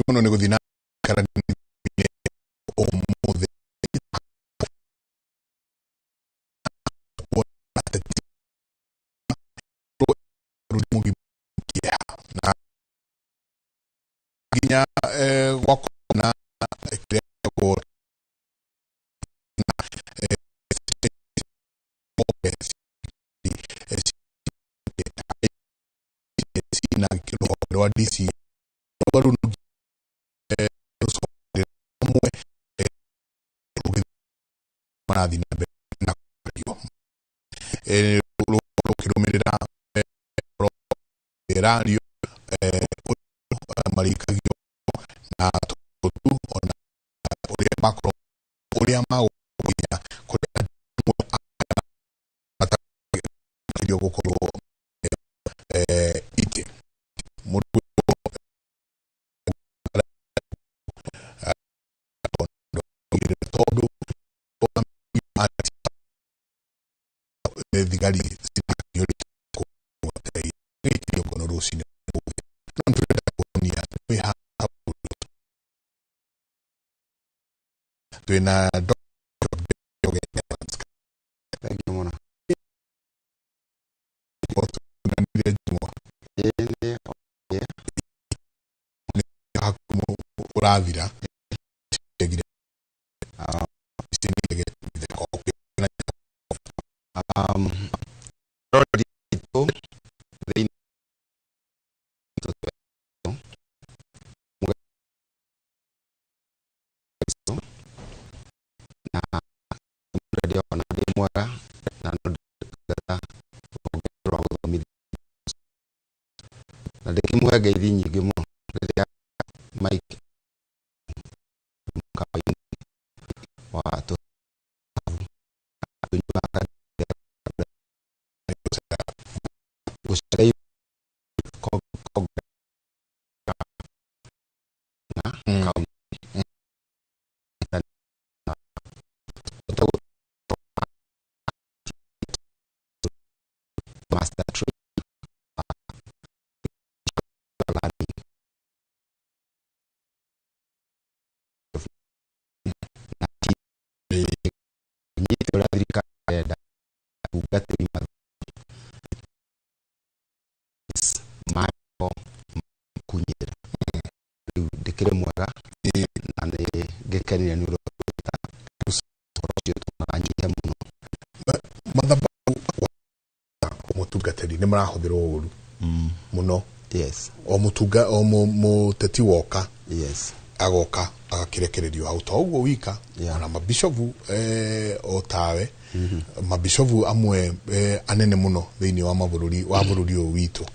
Muno ni guthina karani omuthe na ginya wakona kirego na kilo wa DC baru marathi na lo kilometra radio marikagio na tu ona ore makro ore mau ya korea ata yo gukoro ite mutu todo thigari twina uravira gaithi nyingi mu Mike watu usai ni marahuthirwo uru muno yes omutuga omuteti woka yes agoka agakirekererio auto ugo wika na mabishovu otawe mabishovu amwe anene muno thini wa mabururi wa bururi o witu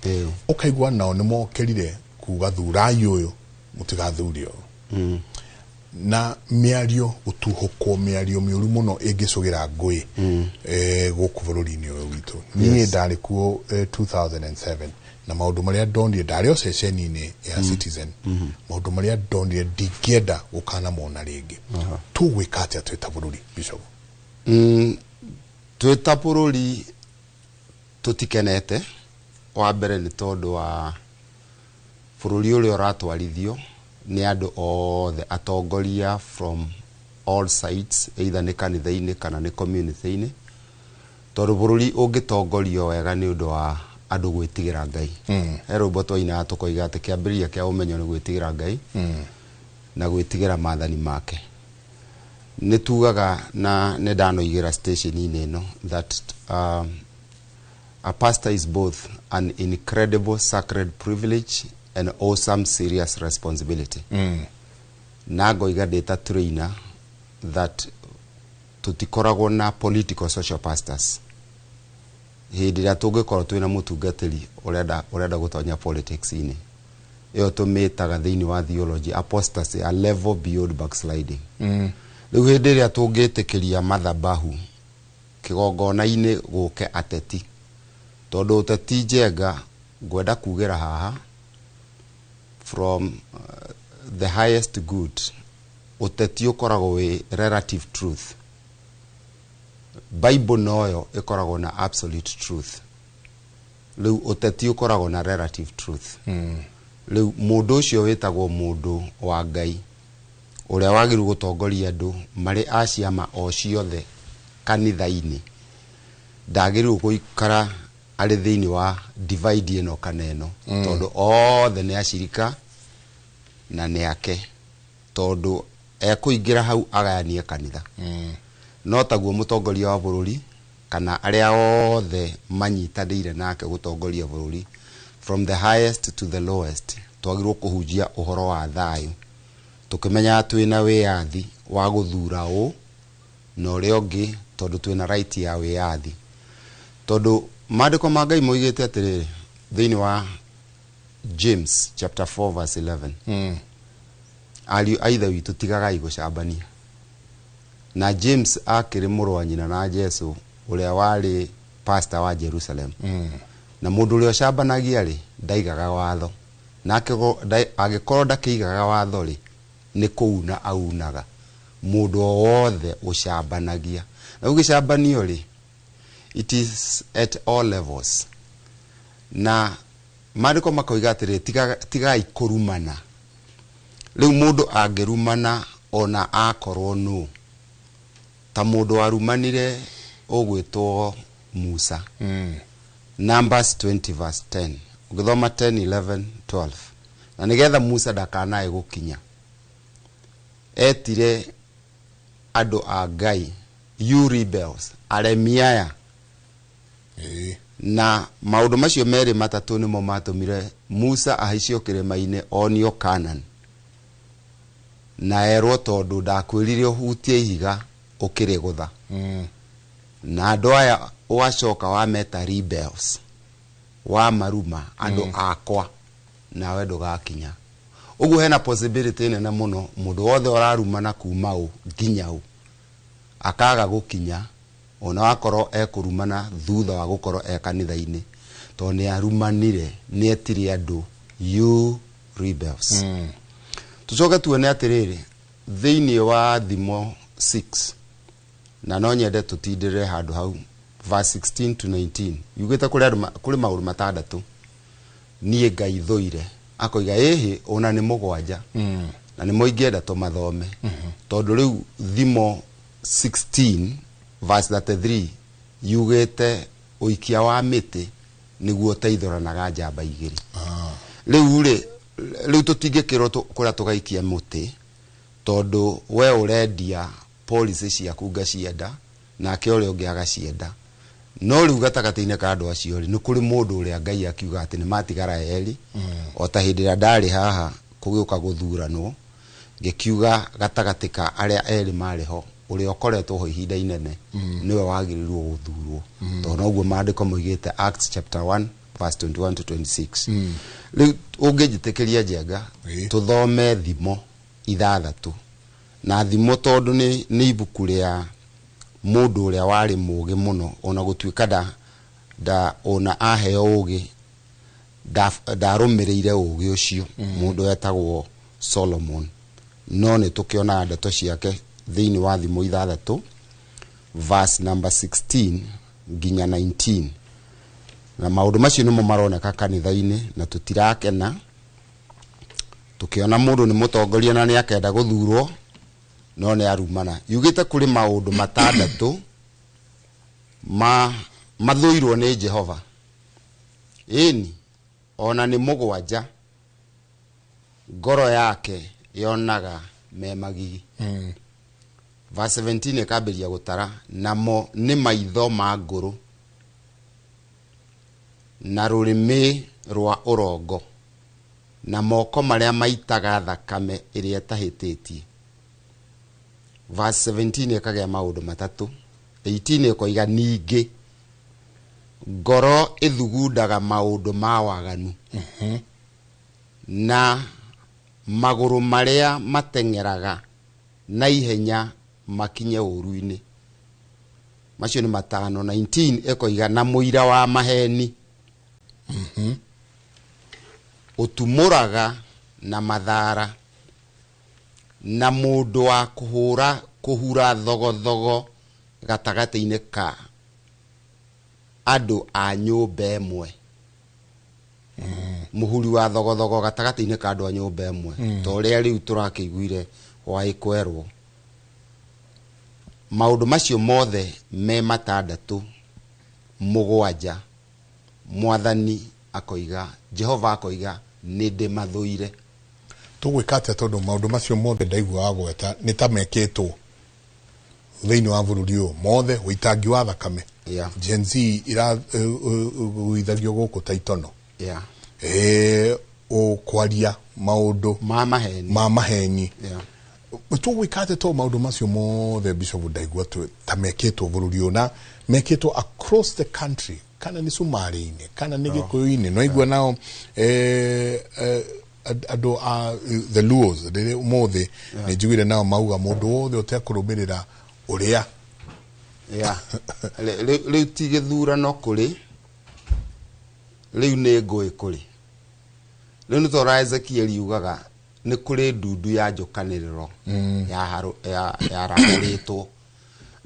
ukaigwa nao nimo kerire kugathura yoyo mutigathurio na miario utuhoko miario miuru muno egesugira ngui guku bururi-ini o witu ni ndari kuo 2007 na maundu maria ndonire ndari o ceceni-ini ya Citizen maundu maria ndonire ndingienda gukana mona ringi tugwika atia twita bururi Bishop twita bururi tutikenete wa mbere ni tondu wa bururi uri uratwarithio ni andu othe atongoria from all sides either ni kanitha-ini kana ni community-ini tondu bururi ungitongorio wega ni undu wa andu gwitigira Ngai rwimbo twaina tukoiga ati kiambiria kia umenyo ni gwitigira Ngai na gwitigira maathani make ni tugaga na ne ndanoigira station-ini ino that a pastor is both an incredible sacred privilege an awesome serious responsibility na ngoiga data trainer that tutikoragwo na political social pastors hindi ya tungikorwo twina mutungatiri urenda gutonya politics ini iyo tumitaga thiini wa theology apostasy a level beyond backsliding riu hindi ya tungitikiria mathabahu kigongona-ini guke ateti tondu uteti njenga ngwenda kugira haha from the highest good uteti ukoragwo wi relative truth Bible noyo ikoragwo na absolute truth riu uteti ukoragwo na relative truth Riu mundu ucio witagwo mundu wa Ngai uria wagiru gutongoria andu mari aciama o ciothe kanitha-ini ndagiru guikara ari thiini wa divide ino kaneno tondu othe ni acirika na ni ake tondu ekuingira hau agayanie kanitha no taguo mutongoria wa bururi kana aria othe manyitanire nake gutongoria bururi from the highest to the lowest twagirwo kuhunjia uhoro wa thayu tukimenya twina wiathi wa guthura u no riongi tondu twina right ya wiathi tondu maandiko ma Ngai moigite atiriri thiini wa James chapter 4 verse 11 aliu aitha witu tigagai gucambania na James akiri murwa nyina na Jesu uria wari pastor wa Jerusalem na mundu uria cambanagia ri ndaigaga watho na agikorwo ndakiigaga watho ri ni kuuna aunaga mundu wothe ucambanagia na ugicambanio ri it is at all levels na maandiko makoiga atiri tigai kurumana riu mundu angirumana ona akorwo nu ta mundu warumanire ugwitwo Musa Numbers 20 verse 10 ugithoma 10 11 12 na nigetha Musa ndakanae gukinya etire andu a Ngai you rebels aremiaya na maundu macio meri matatu nimo matumire Musa ahicio kirima-ini onio Canaan na erwo tondu ndakwirire hutie ihiga ukire gutha na andu aya wacoka wa meta rebels wa maruma andu akwa na we ndugakinya uguo hena possibility nene muno mundu wothe urarumana kuma u nginya u akaga gukinya ona wakorwo ekurumana thutha wa gukorwo kanitha-ini to ni arumanire ni etire andu you rebels tucoke tuone atiriri thiini wa thimo 6 na no nyende tutindire handu hau verse 16 to 19 yugite kuri mauru matandatu nie Ngai thoire akoiga ehi ona ni mugwanja na ni moingienda tumathome tondu riu thimo 16 verse 33 yugite uikia wa miti niguo teithoranaga njamba igiri riu tutingikirwo kuria tugaikia muti tondu we urendia policy ciaku ngacienda nake uria ungi agacienda no riu gatagati-ini ka andu acio ri ni kuri mundu uria Ngai akiuga ati ni matigara eri o ta hindi ria ndari haha kugiuka guthuranwo ngikiuga gatagati ka aria eri mariho uria ukoretwo ho ihinda inene niwe wagirirwo guthurwo tondu noguo maandiko moigite Acts chapter 1 verse 21 to 26 riu ungijitikiria njenga tuthome thimo ithathatu na thimo tondu ni ibuku ria mundu uria wari mugi muno ona gutuika ona aheo ugi ndarumirire ugi ucio mundu etagwo Solomon no ni tukiona ndeto ciake thiini wa thimo ithathatu verse number 16 nginya 19 na maundu macio nimo maroneka kanitha-ini na tutirakena tukiona mundu ni mutongoria na ni akenda guthurwo no ni arumana yugite kuri maundu matandatu mathuirwo ni Jehova ini ona ni mugwanja ngoro yake yonaga me magigi verse 17 ikabiria gutara namo ni maitho ma nguru na rurimi rwa urongo na moko maria maitaga thakame iria tahititie verse 17 ikagea maundu matatu 18 ikoiga ningi ngoro ithugundaga maundu ma waganu na maguru maria matengeraga na ihenya makinye uruini macio ni matano 19 ikoiga na muira wa maheni utumuraga na mathara na mundu wa kuhura thogothogo gatagati-ini ka andu a nyumba emwe muhuri wa thogothogo gatagati-inĩ ka andũ a nyũmba ĩmwe to rĩa rĩu tũrakĩiguire hwaĩ kwerwo. Maũndũ macio mothe me matandatũ mũgwanja Mwathani akoiga, Jehova akoiga nĩ ndĩmathũire. Tũgwĩka atĩa tondũ maũndũ macio mothe ndaigua agweta nĩ ta mekĩtwo thĩinĩ wa bũrũri ũyũ mothe, ũitangi wa thakame, Gen Z iraguithagio gũkũ ta itono, kwaria maũndũ ma maheni. Tũgwĩka atĩa tondũ maũndũ macio mothe Bishop ndaigua ta mekĩtwo bũrũri ũyũ na mekĩtwo across the country, kana nĩ Somali-inĩ kana nĩ Gĩkũyũ-inĩ, no igua nao andũ a the Luos rĩrĩ ũmũthĩ nĩ njiguire nao mauga mũndũ wothe ũtekũrũmĩrĩra ũrĩa rĩu ti gĩthurano kũrĩ, rĩu nĩ ngũĩ kũrĩ. Rĩu nĩ tondũ Ezekiel yugaga nĩ kũrĩ ndundu ya njũkanĩrĩro yarahũrĩtwo.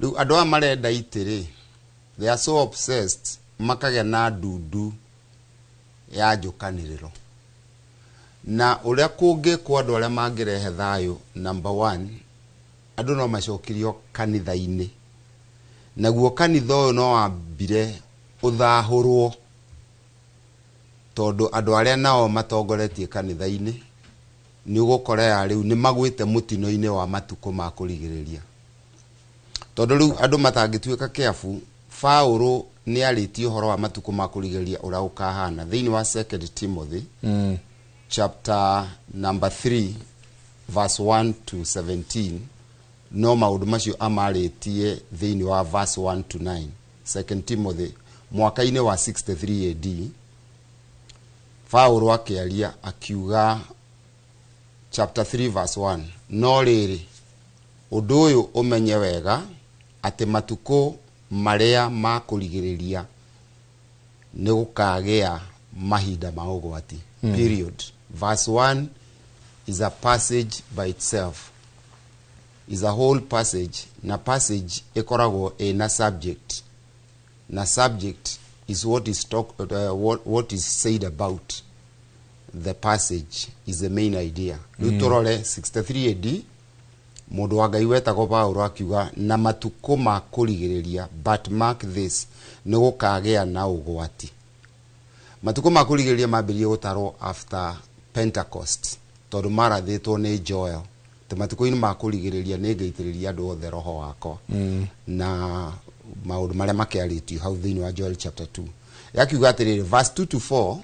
Rĩu andũ aya marenda itĩrĩ, they are so obsessed, makagĩa na ndundu ya njũkanĩrĩro. Na ũrĩa kũngĩkwo andũ arĩa mangĩrehe thayũ, number one, andũ no macokirio kanitha-inĩ. Naguo kanitha ũyũ no wambire ũthahũrwo tondũ andũ arĩa nao matongoretie kanitha-inĩ nĩ ũgũkora rĩu nĩ magwĩte mũtino-inĩ wa matukũ ma kũrigĩrĩria. Tondũ rĩu andũ matangĩtuĩka kĩabu, Paũlũ nĩ arĩtie ũhoro wa matukũ ma kũrigĩrĩria ũrĩa ũkahana thĩinĩ wa 2 Timothy chapter number 3 verse 1 to 17. No maũndũ macio amarĩtie thĩinĩ wa verse 1 to 9. 2 Timothy mwaka-inĩ wa 63 AD, Paũlũ akĩaria akiuga chapter 3 verse 1, no rĩrĩ ũndũ ũyũ ũmenye wega atĩ matukũ marĩa ma kũrigĩrĩria nĩ gũkagĩa mahinda ma ũgwati. Period. Verse 1 is a passage by itself, is a whole passage, na passage ikoragwo ina subject, na subject is what is what is said about the passage is the main idea. Lutorole 63 AD, mundu wa Ngai wetagwo Paũlũ akiuga na matukũ ma kũrigĩrĩria, but mark this, nĩ gũkagĩa na ũgwati. Matukũ ma kũrigĩrĩria mambĩrĩrie gũtarwo after Pentecost, tondũ marathĩtwo nĩ Joel. Te matukũ-inĩ ma kũrigĩrĩria nĩ ngaitĩrĩria andũ othe roho wakwa. Na maũndũ marĩa makĩarĩtio hau thĩinĩ wa Joel chapter 2. Yakiuga atĩrĩrĩ, verse 2 to 4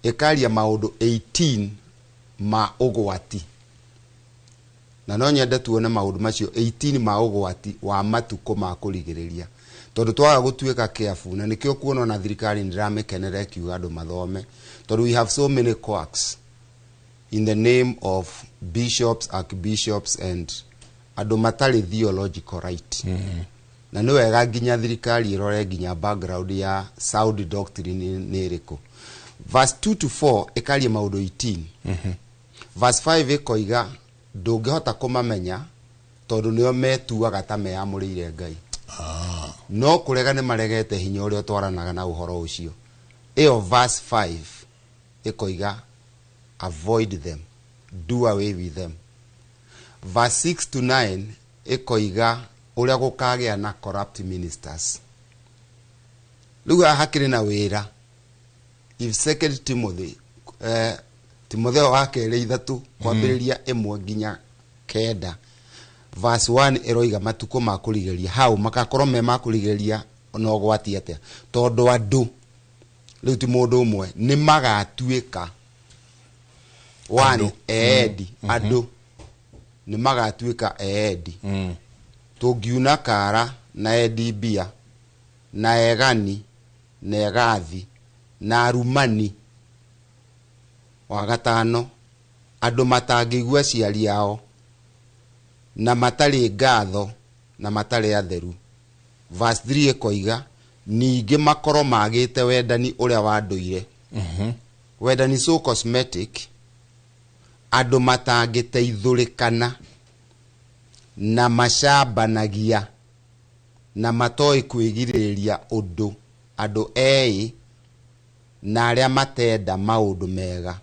ĩkaria maũndũ 18 ma ũgwati. Na no nyende tuone maũndũ macio 18 ma ũgwati wa matukũ ma kũrigĩrĩria. Tondũ twaga gũtuĩka kĩabu, na nĩkĩo kuona na thirikari ndĩramĩkenera ĩkiuga andũ mathome. Tondũ we have so many quacks in the name of bishops, archbishops and andũ matarĩ theological right. Na nĩ wega nginya thirikari ĩrore nginya background ya sound doctrine nĩ ĩrĩkũ. Verse 2 to 4 ĩkaria maũndũ 18. Verse 5 ĩkoiga ndũngĩhota kũmamenya tondũ nĩo metuaga ta meamũrĩire Ngai. No kũrega nĩ maregete hinya ũrĩa twaranaga na ũhoro ũcio. Ĩyo verse 5 ĩkoiga avoid them, do away with them. Verse 6 to 9 ĩkoiga ũrĩa gũkagĩa na corrupt ministers. Rĩu hakĩrĩ na wĩra. If 2 Timothy Timotheo wa kerĩ 3 kwambĩrĩria 1 nginya 9 verse 1 ĩroiga matukũ ma kũrigĩrĩria, hau makakorwo me ma kũrigĩrĩria na ũgwati atĩa. Tondũ andũ rĩu ti mũndũ ũmwe nĩ magatuĩka eedi, andũ nĩ magatuĩka eedi. Tũngiuna kara na eedi mbia na egani na egathi na arumani. Wa gatano, andũ matangĩigua aciari ao na matarĩ ngatho na matarĩ atheru. Verse 3 ĩkoiga ningĩ makorwo magĩte wendani ũrĩa wa ndũire. Wendani so cosmetic, andũ matangĩteithũrĩkana na macambanagia na matoĩ kwĩgirĩrĩria ũndũ, andũ ei na aria matenda maundu mega.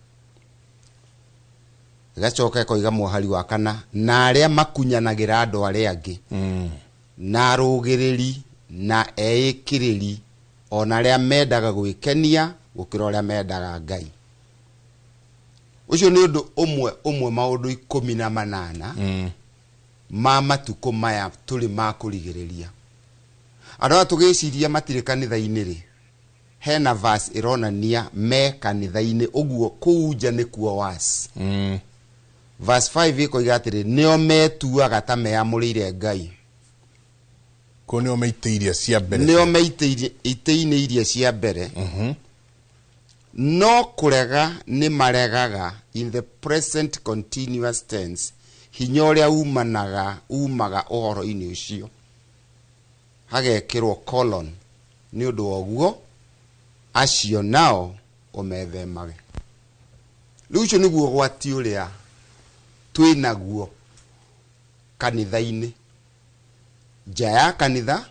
Gacoka koiga muhari wa kana na aria makunyanagira andu aria angi na rugiriri na eikiriri ona aria mendaga gwikenia gukira aria mendaga Ngai. Ucio ni undu umwe maundu 18 ma matuko maya tuli makurigiriria. Andu tugiciria matire kanitha-ini ri hena verse ironania me kanitha-ini uguo kuja ni kuo was. Verse 5 ikoiga atiri nio metuaga ta meamurire Ngai. Ko nio meiteirie cia mbere. Nio meiteirie iria cia mbere. No kurega ni maregaga in the present continuous tense hinya uria umaga uhoro-ini ucio. Hagekirwo colon ni undu woguo acio nao umethemage. Riu ucio niguo gwati uria twinaguo kanitha-ini. Jaya kanitha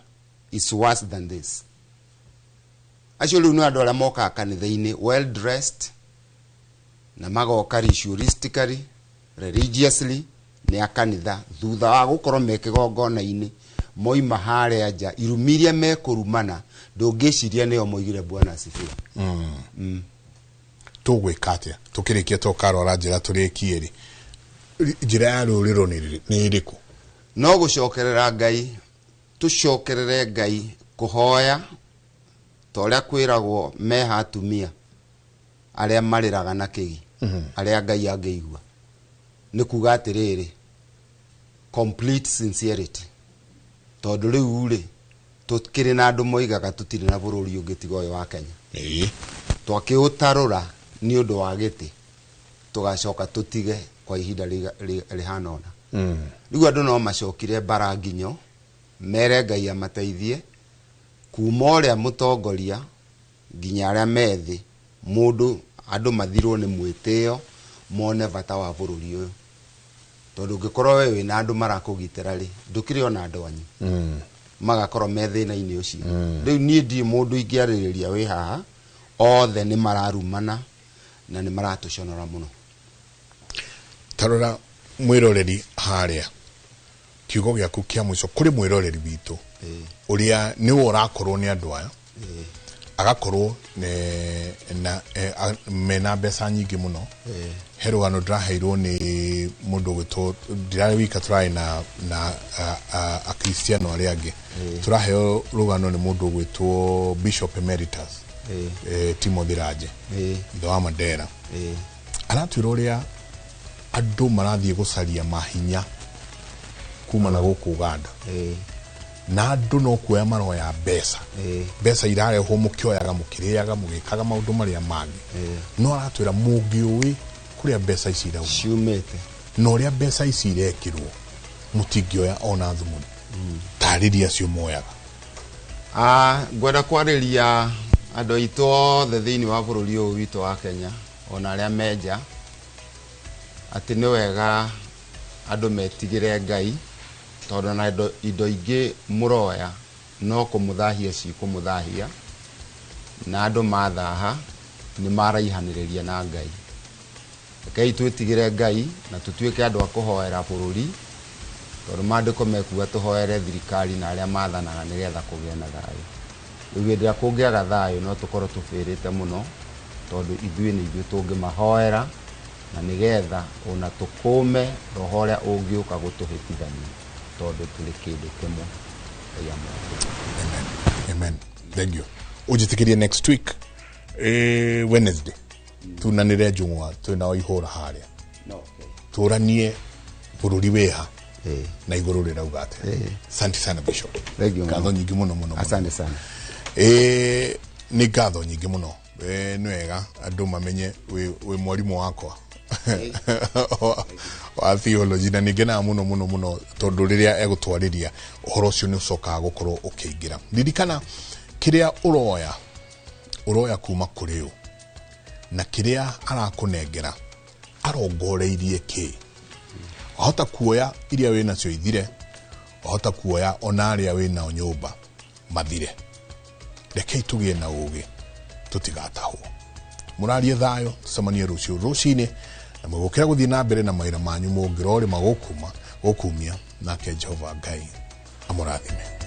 is worse than this. Acio riu ni andu aria moka kanitha-ini well dressed na magoka ritualistically religiously ni akanitha thutha wa gukorwo mekigongona-ini moima haria nja irumiria mekurumana ndungiciria nio moigire Bwana asifiwe. Tugwika atia tukirikia tukarora njira turikie ri njira ya ruriro ni iriku? No gucokerera Ngai, tucokerere Ngai kuhoya toria kwiragwo meha atumia aria mariraga na kigi aria Ngai angeigua. Ni kuga atiriri complete sincerity. Tondu riu ri tukiri na andu moigaga tutiri na bururi ungi tiga uyu wa Kenya. Twakiutarura ni undu wa giti tugacoka tutige kwa ihinda rihana ona. Riu andu no macokire bara nginyo mere Ngai amateithie kuma uria mutongoria nginya aria methi mundu andu mathirwo ni mwitio mone bata wa bururi uyu. Tondu ungikorwo we wina andu marakugitira ri ndukiri ona andu anyu magakorwo methina-ini ucio. Riu nie ndi mundu ingiaririria wi haha othe ni mararumana na ni maratuconora muno. Tarora mwiroreri haria kiugo giaku kia mwico kuri mwiroreri witu uria ni urakorwo ni andu aya agakorwo mena mbeca nyingi muno. Herugano ndiraheirwo ni mundu gwitwo ndirari wika turai na akristiano aria angi. Turaheo rugano ni mundu gwitwo Bishop Emeritus Timothy Raje ithe wa Mandera. Aratwira uria andu marathie gucaria mahinya kuma na guku Uganda. Na andu no kuoya maroya mbeca. Mbeca irarehwo mukioyaga mukiriaga mugikaga maundu maria mangi. No aratwira mungiui kuria mbeca ici irauma ciumite no ria mbeca ici irekirwo mutingioya ona thumu. Tariria cio moyaga. Ngwenda kwariria andu aitu othe thiini wa bururi uyu witu wa Kenya ona aria menja ati ni wega andu metigire Ngai tondu na indo ingi muroya no kumuthahia ci kumuthahia na andu mathaha ni maraihaniriria na Ngai. Kai twitigire Ngai na tutuike andu akuhoera bururi tondu mandiko mekuga tuhoere thirikari na aria mathanaga nigetha kugia na thayu. Riu ndia kungiaga thayu no tukorwo tufirite muno tondu ithui ni ithui tungimahoera na nigetha ona tukume roho uria ungiuka gutuhitithania tondu tuli kindu kimwe. Amen. Thank you. Ujitikirie next week Wednesday tunanire njungwa twina ihura haria turanie bururi weha na iguru rirauga ate. Asante sana Bishop. Thank you. Ngatho nyingi muno. Asante sana. Ni ngatho nyingi muno. Ni wega andu mamenye we mwarimu wakwa wa theology na ningena muno tondu riria egutwariria uhoro ucio ni ucokaga gukorwo ukiingira. Ririkana kiria uroya kuma kuri u na kiria arakunengera arongoreirie ki. Wahota kuoya iria wina cio ithire, wahota kuoya ona aria wina nyumba mathire. Rekei tugie na ugi tutigataho. murarie thayo tucemanie rucio rucini na mugukira guthii na mbere na maira manyu mungirori magukuma gukumia nake Jehova Ngai amurathime.